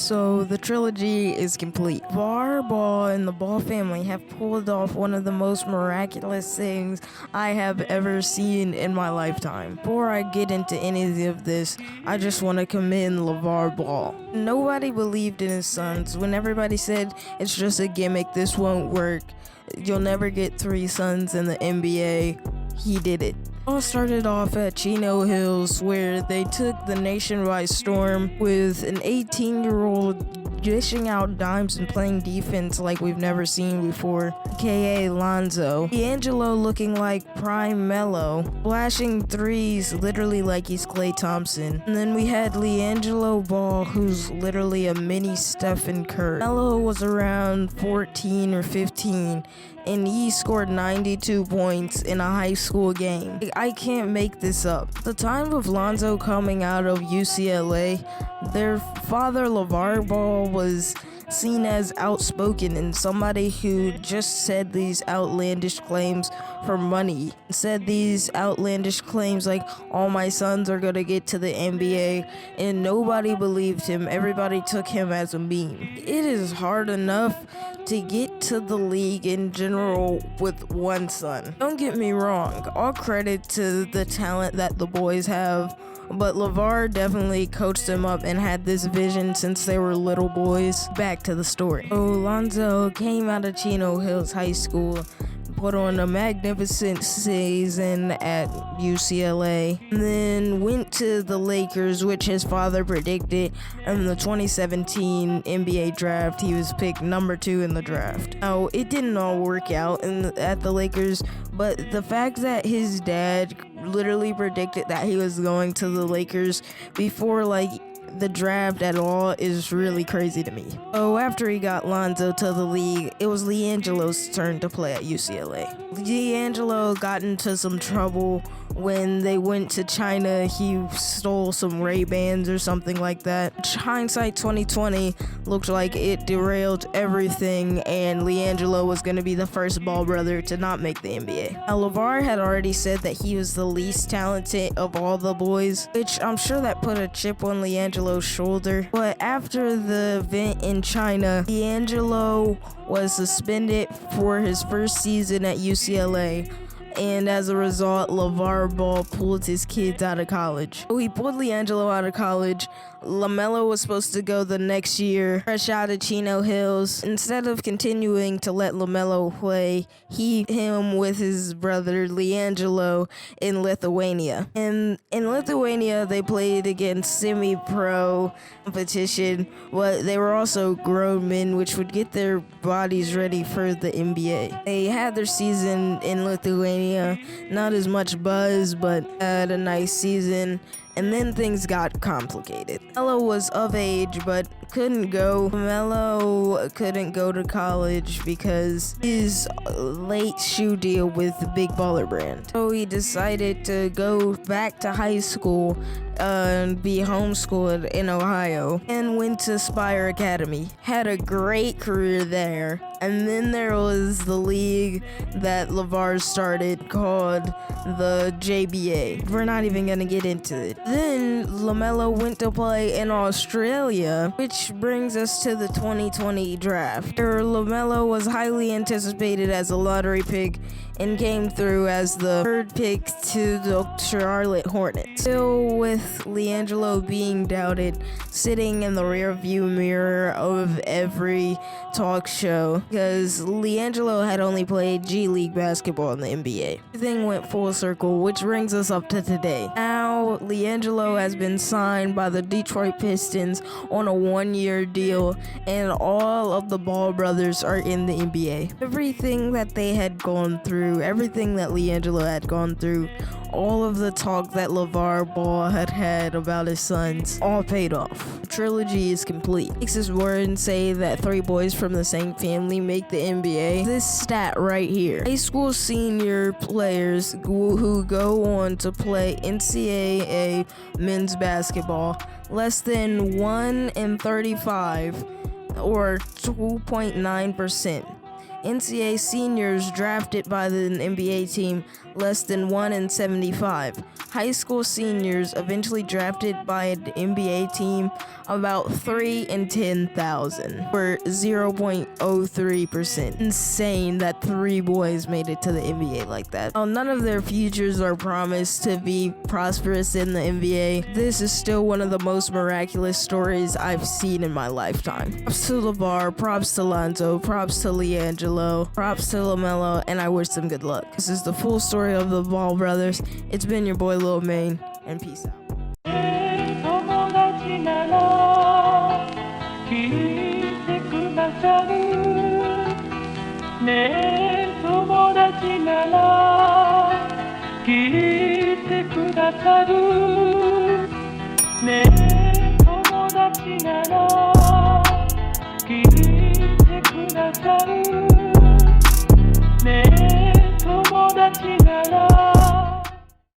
So the trilogy is complete. Lavar Ball and the Ball family have pulled off one of the most miraculous things I have ever seen in my lifetime. Before I get into any of this, I just want to commend Lavar Ball. Nobody believed in his sons. When everybody said it's just a gimmick, this won't work, you'll never get 3 sons in the NBA, he did it. All started off at Chino Hills, where they took the nation by storm with an 18-year-old dishing out dimes and playing defense like we've never seen before, aka Lonzo. Liangelo looking like prime Melo, flashing threes literally like he's Klay Thompson. And then we had Liangelo Ball, who's literally a mini Stephen Curry. Melo was around 14 or 15, and he scored 92 points in a high school game. I can't make this up. The time of Lonzo coming out of UCLA, their father Lavar Ball was seen as outspoken and somebody who just said these outlandish claims for money. Said these outlandish claims like, all my sons are gonna get to the NBA, and nobody believed him. Everybody took him as a meme. It is hard enough to get to the league in general with one son. Don't get me wrong, all credit to the talent that the boys have, but Lavar definitely coached them up and had this vision since they were little boys. Back to the story. So Lonzo came out of Chino Hills High School, put on a magnificent season at UCLA, and then went to the Lakers, which his father predicted in the 2017 NBA draft. He was picked number 2 in the draft. Now, it didn't all work out at the Lakers, but the fact that his dad literally predicted that he was going to the Lakers before the draft at all is really crazy to me. So after he got Lonzo to the league, it was Liangelo's turn to play at UCLA. Liangelo got into some trouble when they went to China. He stole some Ray-Bans or something like that. Hindsight 2020 looked like it derailed everything, and Liangelo was going to be the first Ball brother to not make the NBA. Now, Lavar had already said that he was the least talented of all the boys, which I'm sure that put a chip on Liangelo's shoulder. But after the event in China, Liangelo was suspended for his first season at UCLA, and as a result, Lavar Ball pulled his kids out of college. So he pulled Liangelo out of college. Lamelo was supposed to go the next year, fresh out of Chino Hills. Instead of continuing to let Lamelo play, him with his brother Liangelo in Lithuania. And in Lithuania, they played against semi-pro competition, but they were also grown men, which would get their bodies ready for the NBA. They had their season in Lithuania, not as much buzz, but had a nice season. And then things got complicated. Melo was of age, but couldn't go. Melo couldn't go to college because his late shoe deal with the Big Baller brand. So he decided to go back to high school and be homeschooled in Ohio, and went to Spire Academy. Had a great career there. And then there was the league that Lavar started called the JBA. We're not even gonna get into it. Then LaMelo went to play in Australia, which brings us to the 2020 draft, where LaMelo was highly anticipated as a lottery pick and came through as the 3rd pick to the Charlotte Hornets. Still with Liangelo being doubted, sitting in the rearview mirror of every talk show, because Liangelo had only played G League basketball in the NBA. Everything went full circle, which brings us up to today. Now, Liangelo has been signed by the Detroit Pistons on a 1-year deal, and all of the Ball brothers are in the NBA. Everything that they had gone through, everything that Liangelo had gone through, all of the talk that Lavar Ball had about his sons, all paid off. The trilogy is complete. Takes his word and say that 3 boys from the same family make the NBA. This stat right here. High school senior players who go on to play NCAA men's basketball, less than 1 in 35, or 2.9%. NCAA seniors drafted by the NBA team, less than 1 in 75. High school seniors eventually drafted by an NBA team about 3 in 10,000, or 0.03%. Insane that 3 boys made it to the NBA like that. While none of their futures are promised to be prosperous in the NBA, this is still one of the most miraculous stories I've seen in my lifetime. Props to Lavar, props to Lonzo, props to Liangelo, props to Lamelo, and I wish them good luck. This is the full story of the Ball brothers. It's been your boy Lilmane, and peace out. 友達なら聞いてくださるねえ友達なら聞いてくださるねえ友達なら聞いてくださるねえ友達なら